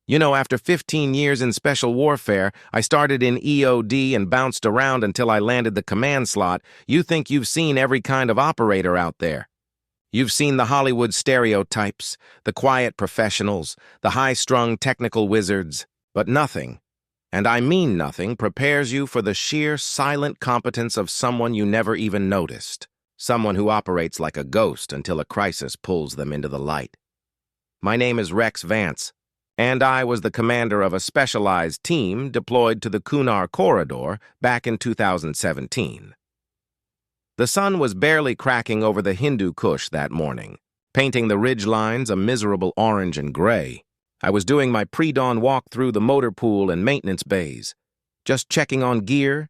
You know, after 15 years in special warfare, I started in EOD and bounced around until I landed the command slot. You think you've seen every kind of operator out there. You've seen the Hollywood stereotypes, the quiet professionals, the high-strung technical wizards, but nothing, and I mean nothing, prepares you for the sheer silent competence of someone you never even noticed, someone who operates like a ghost until a crisis pulls them into the light. My name is Rex Vance, and I was the commander of a specialized team deployed to the Kunar Corridor back in 2017. The sun was barely cracking over the Hindu Kush that morning, painting the ridge lines a miserable orange and gray. I was doing my pre-dawn walk through the motor pool and maintenance bays, just checking on gear,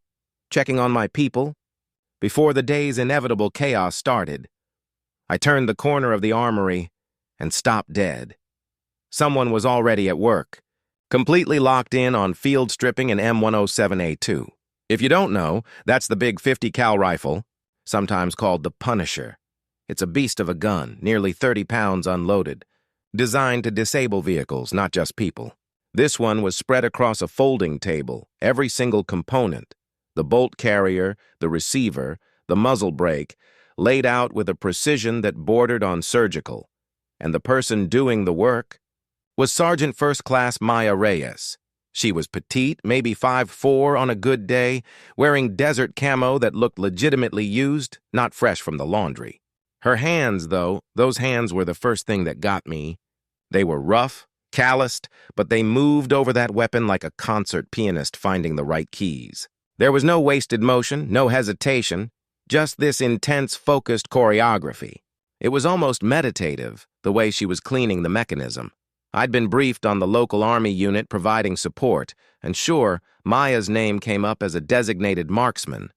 checking on my people, before the day's inevitable chaos started. I turned the corner of the armory and stopped dead. Someone was already at work, completely locked in on field stripping an M107A2. If you don't know, that's the big 50 cal rifle, sometimes called the Punisher. It's a beast of a gun, nearly 30 pounds unloaded, designed to disable vehicles, not just people. This one was spread across a folding table, every single component, the bolt carrier, the receiver, the muzzle brake, laid out with a precision that bordered on surgical. And the person doing the work was Sergeant First Class Maya Reyes. She was petite, maybe 5'4" on a good day, wearing desert camo that looked legitimately used, not fresh from the laundry. Her hands, though, those hands were the first thing that got me. They were rough, calloused, but they moved over that weapon like a concert pianist finding the right keys. There was no wasted motion, no hesitation, just this intense, focused choreography. It was almost meditative, the way she was cleaning the mechanism. I'd been briefed on the local army unit providing support, and sure, Maya's name came up as a designated marksman.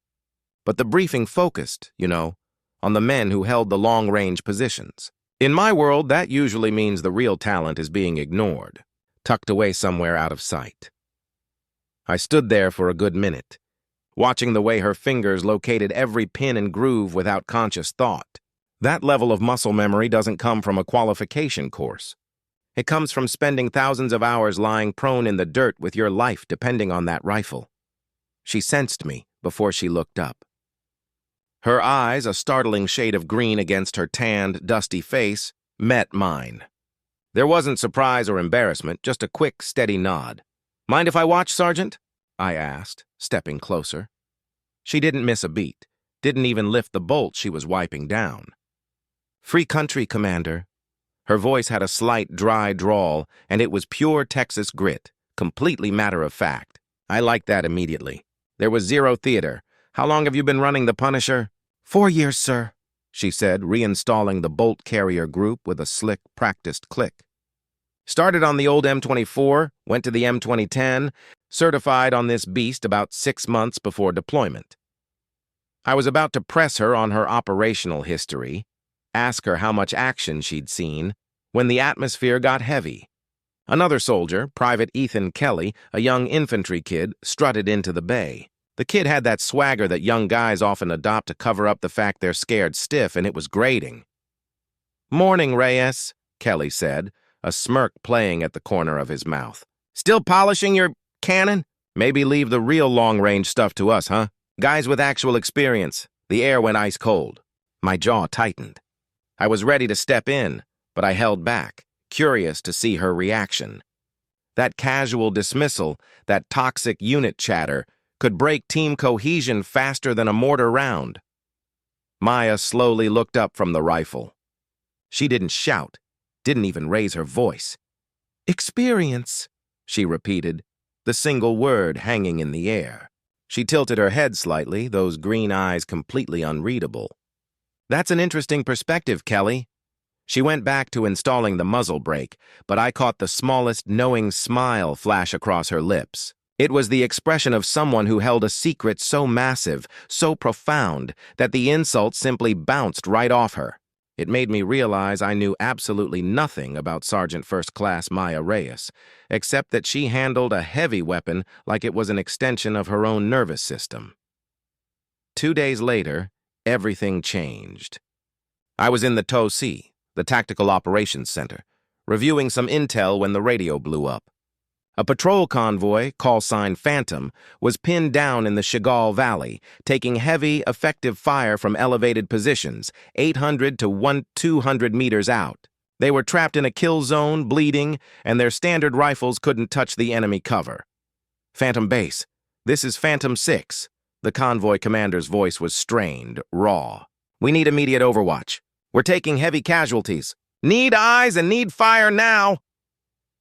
But the briefing focused, on the men who held the long-range positions. In my world, that usually means the real talent is being ignored, tucked away somewhere out of sight. I stood there for a good minute, watching the way her fingers located every pin and groove without conscious thought. That level of muscle memory doesn't come from a qualification course. It comes from spending thousands of hours lying prone in the dirt with your life depending on that rifle. She sensed me before she looked up. Her eyes, a startling shade of green against her tanned, dusty face, met mine. There wasn't surprise or embarrassment, just a quick, steady nod. "Mind if I watch, Sergeant?" I asked, stepping closer. She didn't miss a beat, didn't even lift the bolt she was wiping down. "Free country, Commander." Her voice had a slight, dry drawl, and it was pure Texas grit, completely matter-of-fact. I liked that immediately. There was zero theater. "How long have you been running the Punisher?" 4 years, sir," she said, reinstalling the bolt carrier group with a slick, practiced click. "Started on the old M24, went to the M2010, certified on this beast about 6 months before deployment." I was about to press her on her operational history, ask her how much action she'd seen, when the atmosphere got heavy. Another soldier, Private Ethan Kelly, a young infantry kid, strutted into the bay. The kid had that swagger that young guys often adopt to cover up the fact they're scared stiff, and it was grating. "Morning, Reyes," Kelly said, a smirk playing at the corner of his mouth. "Still polishing your cannon? Maybe leave the real long-range stuff to us, huh? Guys with actual experience." The air went ice cold. My jaw tightened. I was ready to step in, but I held back, curious to see her reaction. That casual dismissal, that toxic unit chatter, could break team cohesion faster than a mortar round. Maya slowly looked up from the rifle. She didn't shout, didn't even raise her voice. "Experience," she repeated, the single word hanging in the air. She tilted her head slightly, those green eyes completely unreadable. "That's an interesting perspective, Kelly." She went back to installing the muzzle brake, but I caught the smallest knowing smile flash across her lips. It was the expression of someone who held a secret so massive, so profound, that the insult simply bounced right off her. It made me realize I knew absolutely nothing about Sergeant First Class Maya Reyes, except that she handled a heavy weapon like it was an extension of her own nervous system. 2 days later, everything changed. I was in the TOC, the Tactical Operations Center, reviewing some intel when the radio blew up. A patrol convoy, call sign Phantom, was pinned down in the Chagall Valley, taking heavy, effective fire from elevated positions, 800 to 200 meters out. They were trapped in a kill zone, bleeding, and their standard rifles couldn't touch the enemy cover. Phantom Base, this is Phantom 6. The convoy commander's voice was strained, raw. We need immediate overwatch. We're taking heavy casualties. Need eyes and need fire now.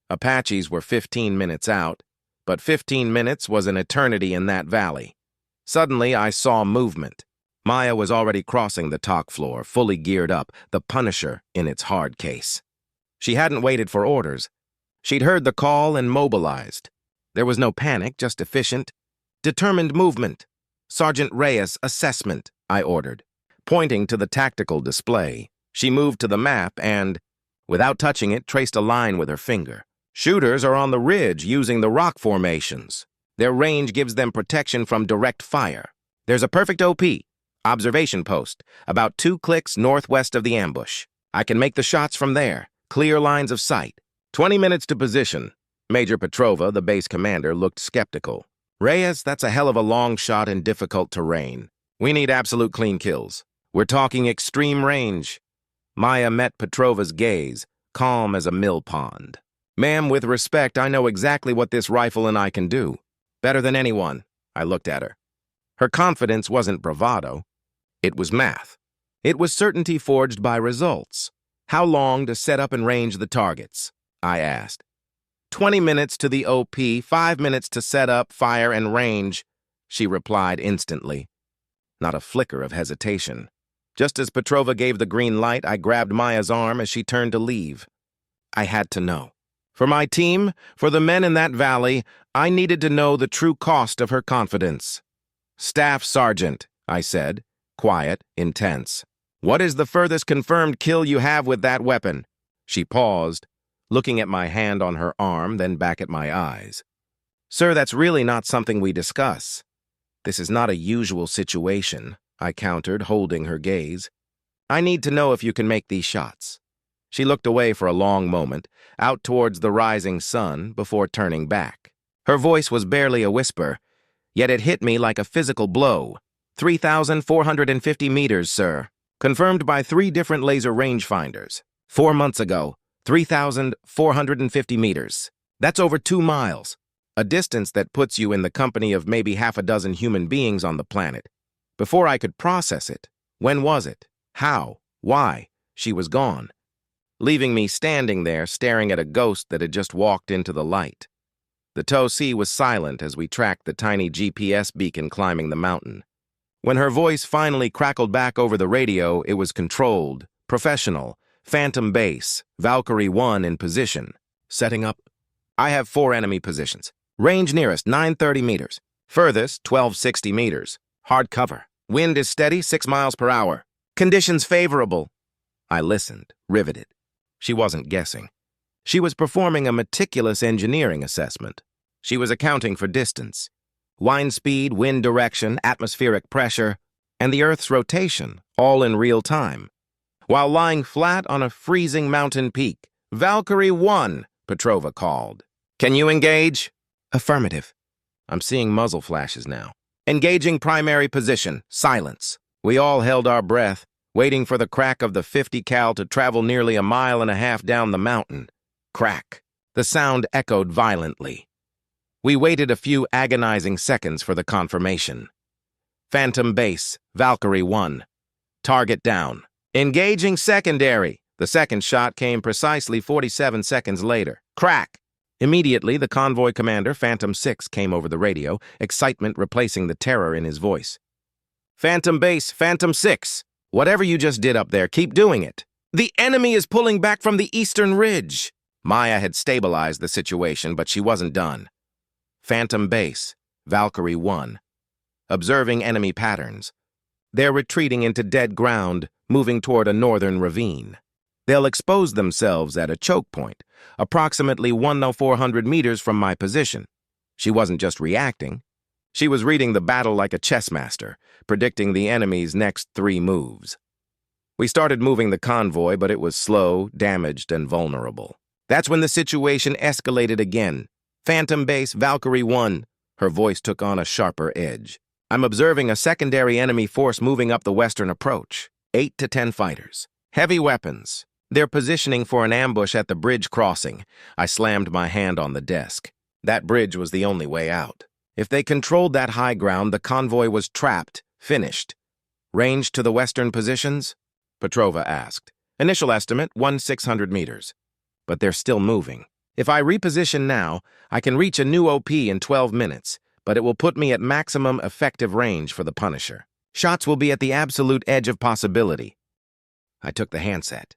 Apaches were 15 minutes out, but 15 minutes was an eternity in that valley. Suddenly, I saw movement. Maya was already crossing the talk floor, fully geared up, the Punisher in its hard case. She hadn't waited for orders. She'd heard the call and mobilized. There was no panic, just efficient, determined movement. Sergeant Reyes, assessment, I ordered. Pointing to the tactical display, she moved to the map and, without touching it, traced a line with her finger. Shooters are on the ridge using the rock formations. Their range gives them protection from direct fire. There's a perfect OP, observation post, about 2 clicks northwest of the ambush. I can make the shots from there, clear lines of sight. 20 minutes to position. Major Petrova, the base commander, looked skeptical. Reyes, that's a hell of a long shot in difficult terrain. We need absolute clean kills. We're talking extreme range. Maya met Petrova's gaze, calm as a mill pond. Ma'am, with respect, I know exactly what this rifle and I can do. Better than anyone. I looked at her. Her confidence wasn't bravado. It was math. It was certainty forged by results. How long to set up and range the targets? I asked. 20 minutes to the OP, 5 minutes to set up, fire, and range, she replied instantly. Not a flicker of hesitation. Just as Petrova gave the green light, I grabbed Maya's arm as she turned to leave. I had to know. For my team, for the men in that valley, I needed to know the true cost of her confidence. Staff Sergeant, I said, quiet, intense. What is the furthest confirmed kill you have with that weapon? She paused, looking at my hand on her arm, then back at my eyes. Sir, that's really not something we discuss. This is not a usual situation, I countered, holding her gaze. I need to know if you can make these shots. She looked away for a long moment, out towards the rising sun, before turning back. Her voice was barely a whisper, yet it hit me like a physical blow. 3,450 meters, sir. Confirmed by 3 different laser rangefinders. 4 months ago, 3,450 meters. That's over 2 miles. A distance that puts you in the company of maybe half a dozen human beings on the planet. Before I could process it, when was it? How? Why? She was gone, leaving me standing there staring at a ghost that had just walked into the light. The tow-sea was silent as we tracked the tiny GPS beacon climbing the mountain. When her voice finally crackled back over the radio, it was controlled, professional, Phantom Base, Valkyrie 1 in position. Setting up. I have 4 enemy positions. Range nearest, 930 meters. Furthest, 1260 meters. Hard cover. Wind is steady, 6 miles per hour. Conditions favorable. I listened, riveted. She wasn't guessing. She was performing a meticulous engineering assessment. She was accounting for distance, wind speed, wind direction, atmospheric pressure, and the Earth's rotation, all in real time. While lying flat on a freezing mountain peak, Valkyrie 1, Petrova called. Can you engage? Affirmative. I'm seeing muzzle flashes now. Engaging primary position, silence. We all held our breath, waiting for the crack of the 50 cal to travel nearly 1.5 miles down the mountain. Crack. The sound echoed violently. We waited a few agonizing seconds for the confirmation. Phantom Base, Valkyrie 1. Target down. Engaging secondary. The second shot came precisely 47 seconds later. Crack. Immediately, the convoy commander, Phantom 6, came over the radio, excitement replacing the terror in his voice. Phantom Base, Phantom 6. Whatever you just did up there, keep doing it. The enemy is pulling back from the eastern ridge. Maya had stabilized the situation, but she wasn't done. Phantom Base, Valkyrie 1. Observing enemy patterns. They're retreating into dead ground, moving toward a northern ravine. They'll expose themselves at a choke point, approximately 1,400 meters from my position. She wasn't just reacting. She was reading the battle like a chess master, predicting the enemy's next 3 moves. We started moving the convoy, but it was slow, damaged, and vulnerable. That's when the situation escalated again. Phantom Base, Valkyrie 1. Her voice took on a sharper edge. I'm observing a secondary enemy force moving up the western approach. 8 to 10 fighters. Heavy weapons. They're positioning for an ambush at the bridge crossing. I slammed my hand on the desk. That bridge was the only way out. If they controlled that high ground, the convoy was trapped, finished. Range to the western positions? Petrova asked. Initial estimate, 1,600 meters. But they're still moving. If I reposition now, I can reach a new OP in 12 minutes, but it will put me at maximum effective range for the Punisher. Shots will be at the absolute edge of possibility. I took the handset.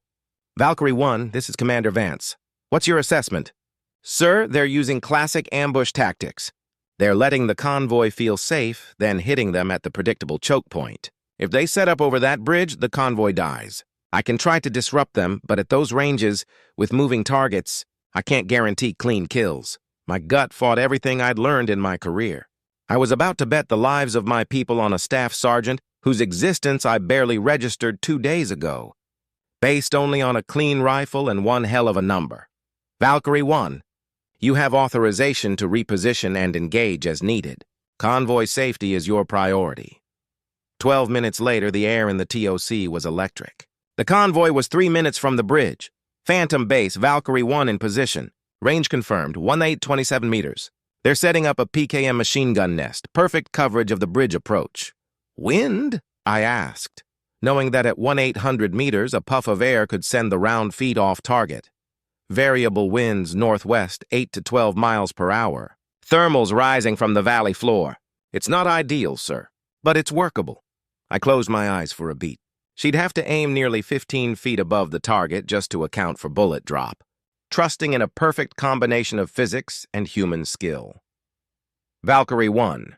Valkyrie 1, this is Commander Vance. What's your assessment? Sir, they're using classic ambush tactics. They're letting the convoy feel safe, then hitting them at the predictable choke point. If they set up over that bridge, the convoy dies. I can try to disrupt them, but at those ranges, with moving targets, I can't guarantee clean kills. My gut fought everything I'd learned in my career. I was about to bet the lives of my people on a staff sergeant whose existence I barely registered 2 days ago, based only on a clean rifle and one hell of a number. Valkyrie 1, you have authorization to reposition and engage as needed. Convoy safety is your priority. 12 minutes later, the air in the TOC was electric. The convoy was 3 minutes from the bridge. Phantom Base, Valkyrie 1 in position. Range confirmed, 1827 meters. They're setting up a PKM machine gun nest, perfect coverage of the bridge approach. Wind? I asked, knowing that at 1800 meters, a puff of air could send the round feet off target. Variable winds northwest, 8 to 12 miles per hour. Thermals rising from the valley floor. It's not ideal, sir, but it's workable. I closed my eyes for a beat. She'd have to aim nearly 15 feet above the target just to account for bullet drop, trusting in a perfect combination of physics and human skill. Valkyrie 1,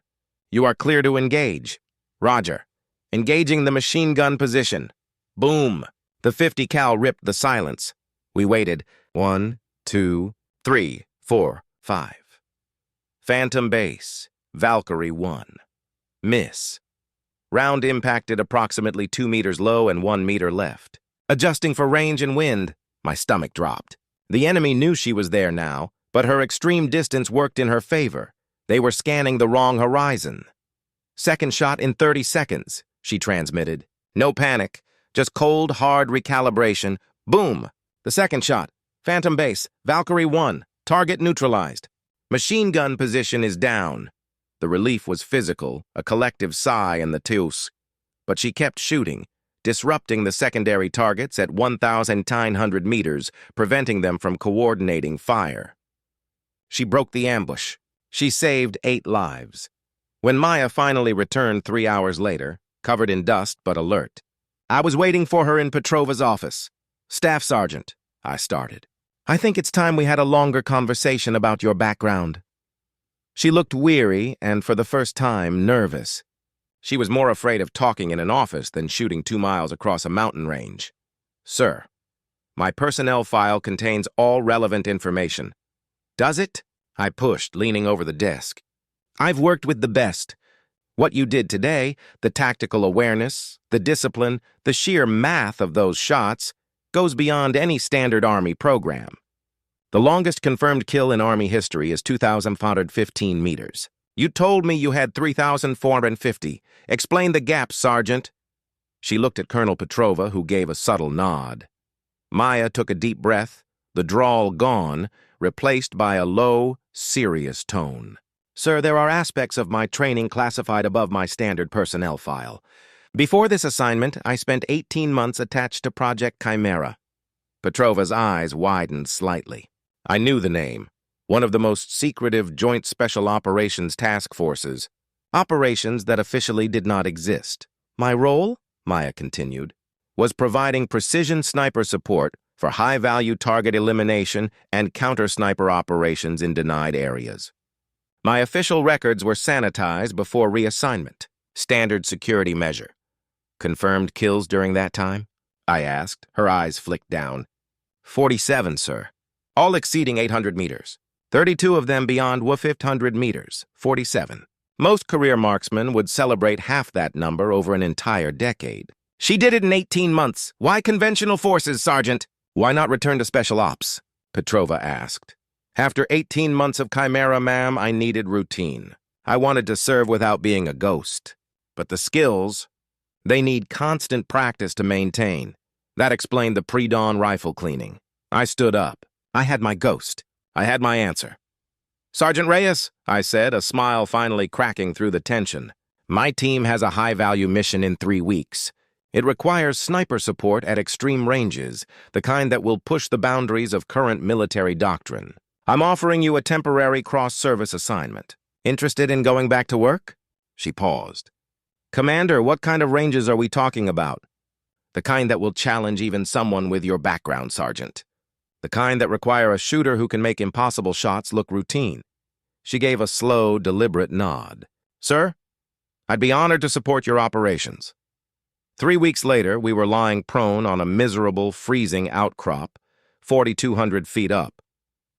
you are clear to engage. Roger. Engaging the machine gun position. Boom. The 50 cal ripped the silence. We waited. 1, 2, 3, 4, 5. Phantom Base, Valkyrie 1. Miss. Round impacted approximately 2 meters low and 1 meter left. Adjusting for range and wind, my stomach dropped. The enemy knew she was there now, but her extreme distance worked in her favor. They were scanning the wrong horizon. Second shot in 30 seconds, she transmitted. No panic, just cold, hard recalibration. Boom! The second shot. Phantom Base, Valkyrie 1, target neutralized. Machine gun position is down. The relief was physical, a collective sigh in the TOC. But she kept shooting, disrupting the secondary targets at 1,900 meters, preventing them from coordinating fire. She broke the ambush. She saved 8 lives. When Maya finally returned 3 hours later, covered in dust but alert, I was waiting for her in Petrova's office. Staff Sergeant, I started. I think it's time we had a longer conversation about your background. She looked weary and, for the first time, nervous. She was more afraid of talking in an office than shooting 2 miles across a mountain range. Sir, my personnel file contains all relevant information. Does it? I pushed, leaning over the desk. I've worked with the best. What you did today, the tactical awareness, the discipline, the sheer math of those shots, goes beyond any standard Army program. The longest confirmed kill in Army history is 2,515 meters. You told me you had 3,450. Explain the gap, Sergeant. She looked at Colonel Petrova, who gave a subtle nod. Maya took a deep breath, the drawl gone, replaced by a low, serious tone. Sir, there are aspects of my training classified above my standard personnel file. Before this assignment, I spent 18 months attached to Project Chimera. Petrova's eyes widened slightly. I knew the name. One of the most secretive Joint Special Operations Task Forces. Operations that officially did not exist. My role, Maya continued, was providing precision sniper support for high-value target elimination and counter-sniper operations in denied areas. My official records were sanitized before reassignment. Standard security measure. Confirmed kills during that time? I asked. Her eyes flicked down. 47, sir. All exceeding 800 meters. 32 of them beyond 1,500 meters. 47. Most career marksmen would celebrate half that number over an entire decade. She did it in 18 months. Why conventional forces, Sergeant? Why not return to Special Ops? Petrova asked. After 18 months of Chimera, ma'am, I needed routine. I wanted to serve without being a ghost. But the skills, they need constant practice to maintain. That explained the pre-dawn rifle cleaning. I stood up. I had my ghost. I had my answer. "Sergeant Reyes," I said, a smile finally cracking through the tension. "My team has a high-value mission in 3 weeks. It requires sniper support at extreme ranges, the kind that will push the boundaries of current military doctrine. I'm offering you a temporary cross-service assignment. Interested in going back to work?" She paused. "Commander, what kind of ranges are we talking about?" "The kind that will challenge even someone with your background, Sergeant. The kind that require a shooter who can make impossible shots look routine." She gave a slow, deliberate nod. "Sir, I'd be honored to support your operations." 3 weeks later, we were lying prone on a miserable, freezing outcrop, 4,200 feet up.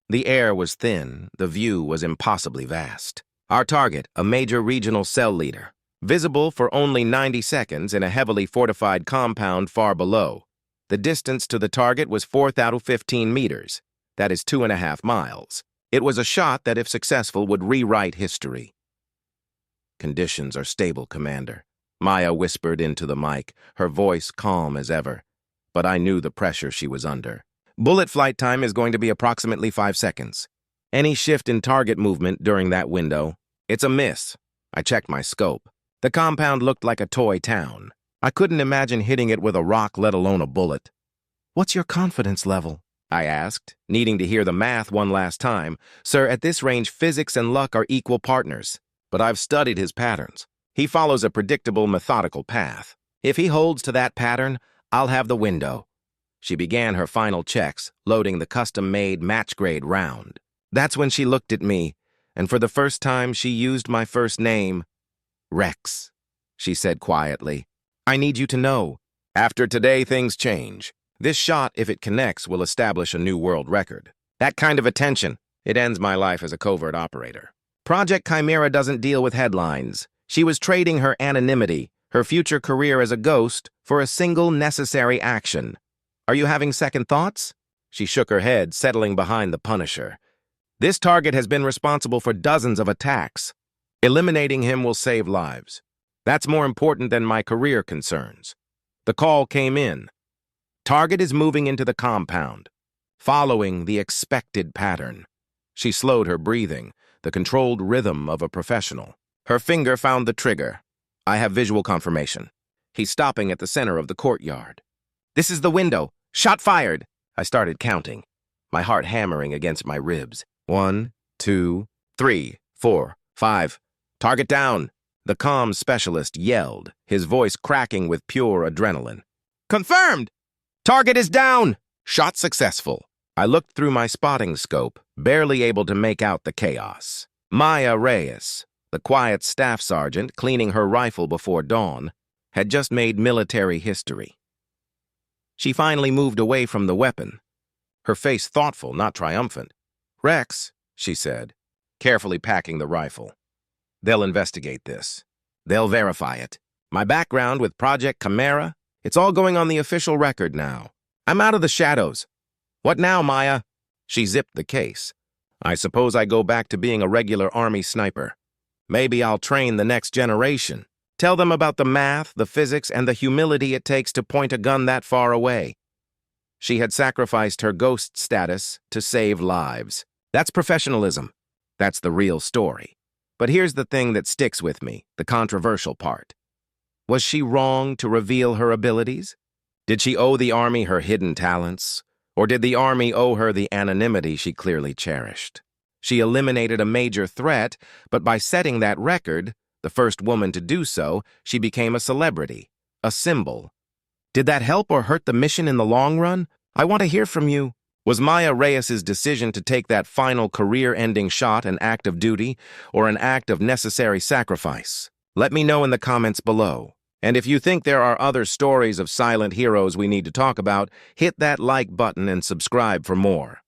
The air was thin, the view was impossibly vast. Our target, a major regional cell leader, visible for only 90 seconds in a heavily fortified compound far below. The distance to the target was 4,015 meters. That is 2.5 miles. It was a shot that, if successful, would rewrite history. "Conditions are stable, Commander," Maya whispered into the mic, her voice calm as ever. But I knew the pressure she was under. "Bullet flight time is going to be approximately 5 seconds. Any shift in target movement during that window, it's a miss." I checked my scope. The compound looked like a toy town. I couldn't imagine hitting it with a rock, let alone a bullet. "What's your confidence level?" I asked, needing to hear the math one last time. "Sir, at this range, physics and luck are equal partners. But I've studied his patterns. He follows a predictable, methodical path. If he holds to that pattern, I'll have the window." She began her final checks, loading the custom-made match-grade round. That's when she looked at me, and for the first time she used my first name. "Rex," she said quietly. "I need you to know, after today things change. This shot, if it connects, will establish a new world record. That kind of attention, it ends my life as a covert operator." Project Chimera doesn't deal with headlines. She was trading her anonymity, her future career as a ghost, for a single necessary action. "Are you having second thoughts?" She shook her head, settling behind the Punisher. "This target has been responsible for dozens of attacks. Eliminating him will save lives. That's more important than my career concerns." The call came in. "Target is moving into the compound, following the expected pattern." She slowed her breathing, the controlled rhythm of a professional. Her finger found the trigger. "I have visual confirmation." He's stopping at the center of the courtyard. "This is the window. Shot fired." I started counting, my heart hammering against my ribs. 1, 2, 3, 4, 5. "Target down." The comms specialist yelled, his voice cracking with pure adrenaline. "Confirmed! Target is down!" Shot successful. I looked through my spotting scope, barely able to make out the chaos. Maya Reyes, the quiet staff sergeant cleaning her rifle before dawn, had just made military history. She finally moved away from the weapon, her face thoughtful, not triumphant. "Rex," she said, carefully packing the rifle. "They'll investigate this. They'll verify it. My background with Project Chimera, it's all going on the official record now. I'm out of the shadows. What now, Maya?" She zipped the case. "I suppose I go back to being a regular Army sniper. Maybe I'll train the next generation. Tell them about the math, the physics, and the humility it takes to point a gun that far away." She had sacrificed her ghost status to save lives. That's professionalism. That's the real story. But here's the thing that sticks with me, the controversial part. Was she wrong to reveal her abilities? Did she owe the Army her hidden talents? Or did the Army owe her the anonymity she clearly cherished? She eliminated a major threat, but by setting that record, the first woman to do so, she became a celebrity, a symbol. Did that help or hurt the mission in the long run? I want to hear from you. Was Maya Reyes's decision to take that final career-ending shot an act of duty or an act of necessary sacrifice? Let me know in the comments below. And if you think there are other stories of silent heroes we need to talk about, hit that like button and subscribe for more.